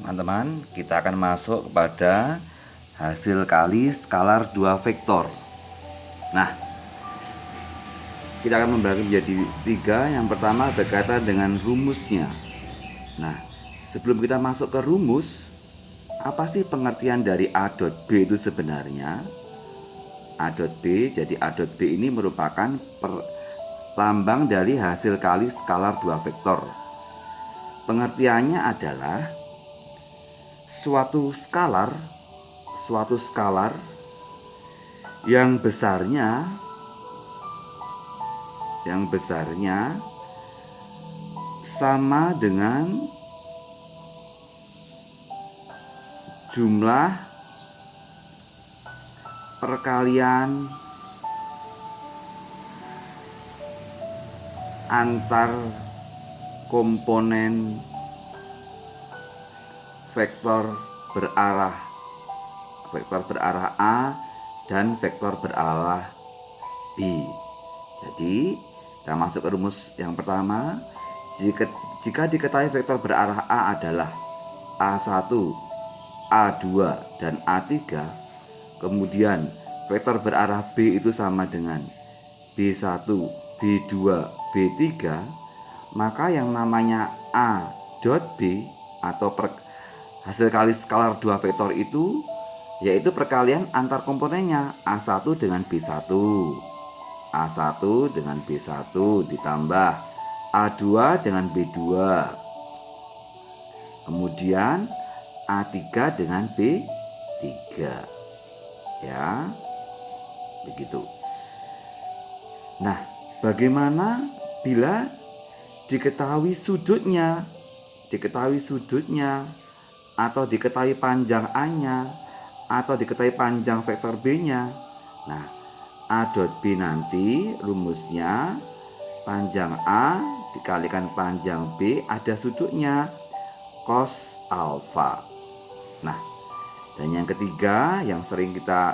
teman-teman, kita akan masuk kepada hasil kali skalar 2 vektor. Nah, kita akan membagi menjadi 3. Yang pertama berkaitan dengan rumusnya. Nah, sebelum kita masuk ke rumus, apa sih pengertian dari A dot B itu sebenarnya? A dot B, jadi A dot B ini merupakan lambang dari hasil kali skalar 2 vektor. Pengertiannya adalah suatu skalar yang besarnya sama dengan jumlah perkalian antar komponen vektor berarah A dan vektor berarah B. Jadi kita masuk ke rumus yang pertama. Jika diketahui vektor berarah A adalah A1, A2, dan A3, kemudian vektor berarah B itu sama dengan B1, B2, B3, maka yang namanya A dot B atau hasil kali skalar 2 vektor itu yaitu perkalian antar komponennya A1 dengan B1, A1 dengan B1 ditambah A2 dengan B2, kemudian A3 dengan B3, ya, begitu. Nah, bagaimana bila diketahui sudutnya atau diketahui panjang A-nya atau diketahui panjang vektor B-nya? Nah, A dot B nanti rumusnya panjang A dikalikan panjang B, ada sudutnya cos alfa. Nah, dan yang ketiga yang sering kita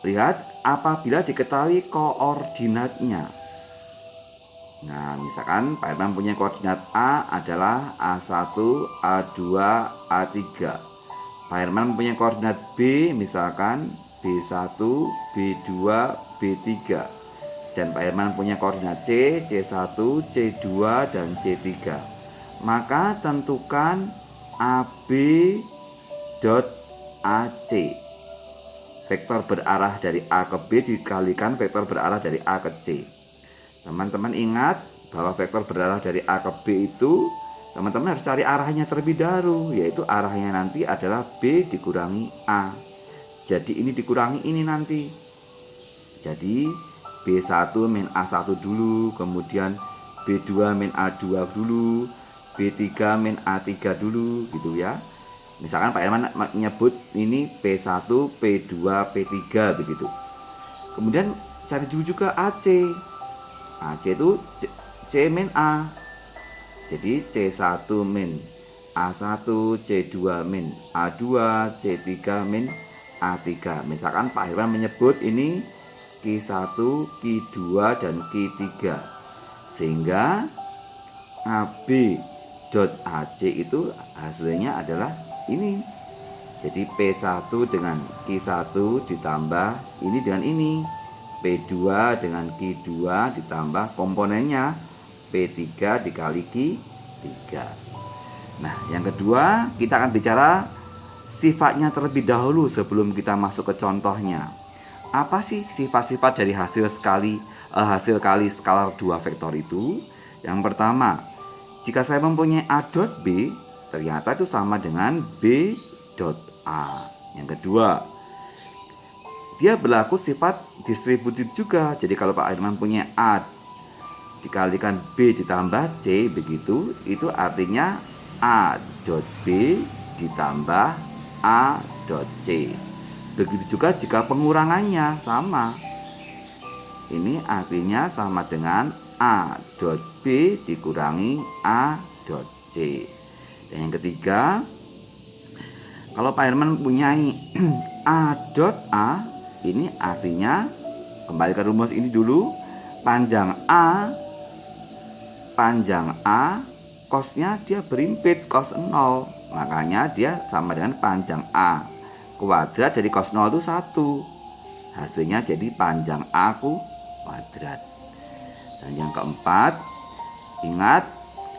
lihat, apabila diketahui koordinatnya. Nah, misalkan Pak Herman punya koordinat A adalah A1, A2, A3. Pak Herman punya koordinat B misalkan B1, B2, B3. Dan Pak Herman punya koordinat C, C1, C2, dan C3. Maka tentukan AB dot AC. Vektor berarah dari A ke B dikalikan vektor berarah dari A ke C. Teman-teman ingat bahwa vektor berarah dari A ke B itu teman-teman harus cari arahnya terlebih dahulu, yaitu arahnya nanti adalah B dikurangi A. Jadi ini dikurangi ini nanti. Jadi B1 min A1 dulu, kemudian B2 min A2 dulu, B3 min A3 dulu, gitu ya. Misalkan Pak Herman menyebut ini P1, P2, P3 begitu. Kemudian cari dulu juga AC. AC itu C min A. Jadi C1 min A1, C2 min A2, C3 min A3. Misalkan Pak Herman menyebut ini Q1, Q2, dan Q3. Sehingga AB dot AC itu hasilnya adalah ini. Jadi P1 dengan Q1 ditambah ini dengan ini, P2 dengan Q2 ditambah komponennya P3 dikali Q3. Nah, yang kedua kita akan bicara sifatnya terlebih dahulu sebelum kita masuk ke contohnya. Apa sih sifat-sifat dari hasil kali skalar 2 vektor itu? Yang pertama, jika saya mempunyai A dot B, ternyata itu sama dengan B dot A. Yang kedua, dia berlaku sifat distributif juga. Jadi kalau Pak Herman punya A dikalikan B ditambah C begitu, itu artinya A dot B ditambah A dot C. Begitu juga jika pengurangannya sama. Ini artinya sama dengan A dot B dikurangi A dot C. Dan yang ketiga, kalau Pak Herman punya A dot A, ini artinya, kembali ke rumus ini dulu, panjang A, cosnya dia berimpit, cos 0. makanya dia sama dengan panjang A. Kuadrat dari cos 0 itu 1. Hasilnya jadi panjang A kuadrat. Dan yang keempat, ingat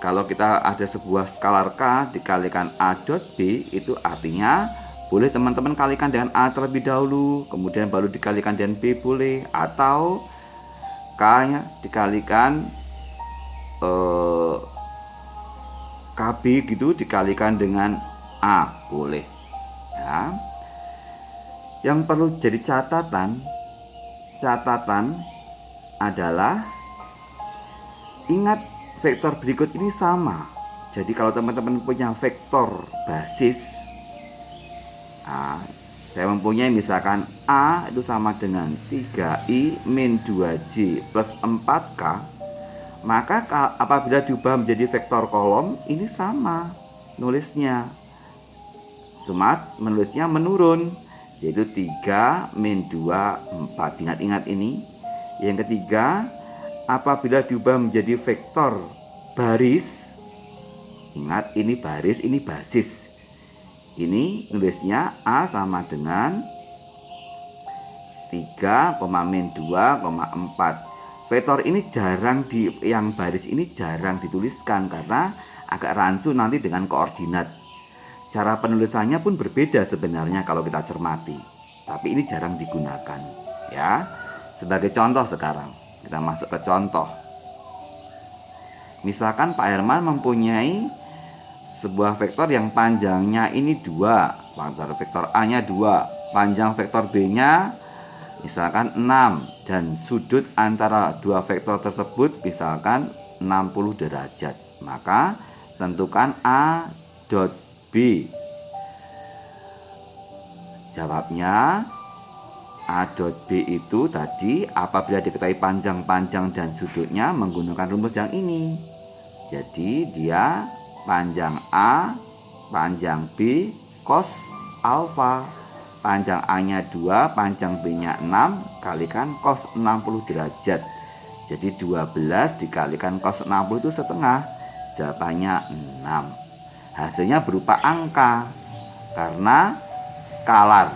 kalau kita ada sebuah skalar K dikalikan A dot B, itu artinya boleh teman-teman kalikan dengan A terlebih dahulu, kemudian baru dikalikan dengan B boleh, atau K-nya dikalikan KB gitu dikalikan dengan A boleh ya. Yang perlu jadi catatan adalah ingat vektor berikut ini sama. Jadi kalau teman-teman punya vektor basis, saya mempunyai misalkan A itu sama dengan 3I min 2J plus 4K, maka apabila diubah menjadi vektor kolom, ini sama nulisnya, cuma menulisnya menurun, yaitu 3 min 2 4. Ingat-ingat ini. Yang ketiga, apabila diubah menjadi vektor baris, ingat ini baris, ini basis, ini nulisnya A sama dengan 3, min 2, 4. Vektor ini jarang yang baris ini jarang dituliskan karena agak rancu nanti dengan koordinat. Cara penulisannya pun berbeda sebenarnya kalau kita cermati, tapi ini jarang digunakan ya. Sebagai contoh sekarang kita masuk ke contoh. Misalkan Pak Herman mempunyai sebuah vektor yang panjangnya ini 2, panjang vektor A nya 2, panjang vektor B nya misalkan 6, dan sudut antara dua vektor tersebut misalkan 60 derajat. Maka tentukan A dot B. Jawabnya A dot B itu tadi apabila diketahui panjang dan sudutnya menggunakan rumus yang ini. Jadi dia panjang A, panjang B, cos alfa. Panjang A nya 2, panjang B nya 6, kalikan cos 60 derajat. Jadi 12 dikalikan cos 60 itu setengah. Jawabannya 6. Hasilnya berupa angka karena skalar.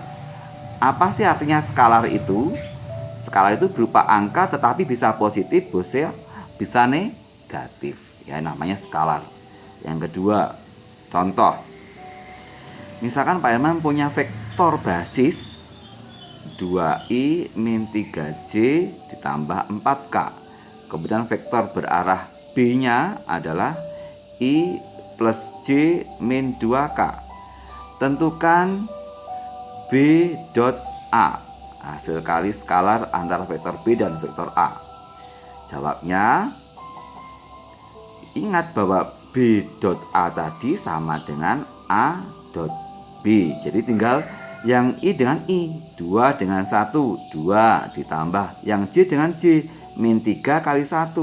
Apa sih artinya skalar itu? Skalar itu berupa angka tetapi bisa positif, bisa negatif. Ya, namanya skalar. Yang kedua, contoh. Misalkan Pak Herman punya vektor basis 2I min 3J ditambah 4K. Kemudian vektor berarah B-nya adalah I plus J min 2K. Tentukan B dot A, hasil kali skalar antara vektor B dan vektor A. Jawabnya, ingat bahwa B dot A tadi sama dengan A dot B. Jadi tinggal yang I dengan I, 2 dengan 1, 2 ditambah yang J dengan J, min 3 kali 1,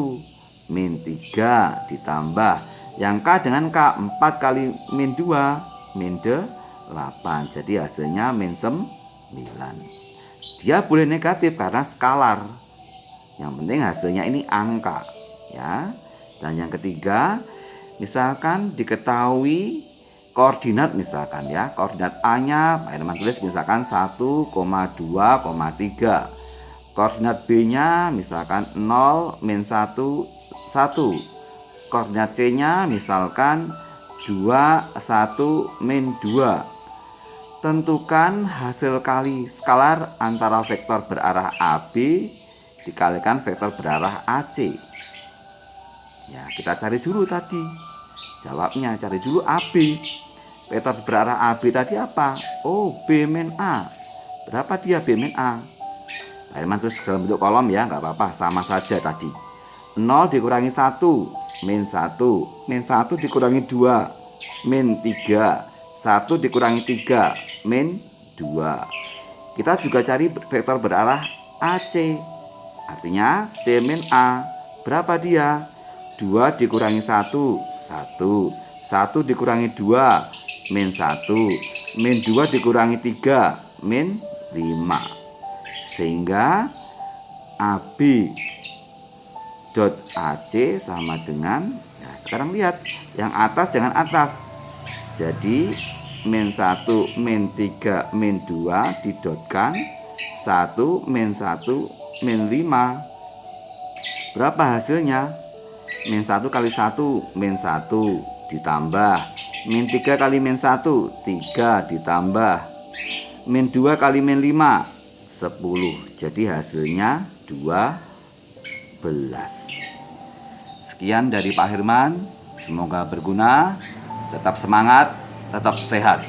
min 3 ditambah yang K dengan K, 4 kali min 2, min 8. Jadi hasilnya min 9. Dia boleh negatif karena skalar. Yang penting hasilnya ini angka ya. Dan yang ketiga, misalkan diketahui koordinat, misalkan ya, koordinat A nya Pak Herman tulis misalkan 1,2,3, koordinat B nya misalkan 0, min 1, 1, koordinat C nya misalkan 2, 1, min 2. Tentukan hasil kali skalar antara vektor berarah AB dikalikan vektor berarah AC. Ya, kita cari dulu tadi. Jawabnya cari dulu AB. Vektor berarah AB tadi apa? Oh, B min A. Berapa dia B min A? Pak Herman terus dalam bentuk kolom ya, nggak apa-apa, sama saja tadi. 0 dikurangi 1, min 1. Min 1 dikurangi 2, min 3. 1 dikurangi 3, min 2. Kita juga cari vektor berarah AC. Artinya C min A. Berapa dia? 2 dikurangi 1, 1. 1 dikurangi 2, min 1. Min 2 dikurangi 3, min 5. Sehingga AB dot AC sama dengan, ya, sekarang lihat yang atas dengan atas. Jadi min 1, min 3, min 2 didotkan 1, min 1, min 5. Berapa hasilnya? Min 1 kali 1, min 1 ditambah. Min 3 kali min 1, 3 ditambah. Min 2 kali min 5, 10. Jadi hasilnya 12. Sekian dari Pak Herman. Semoga berguna. Tetap semangat, tetap sehat.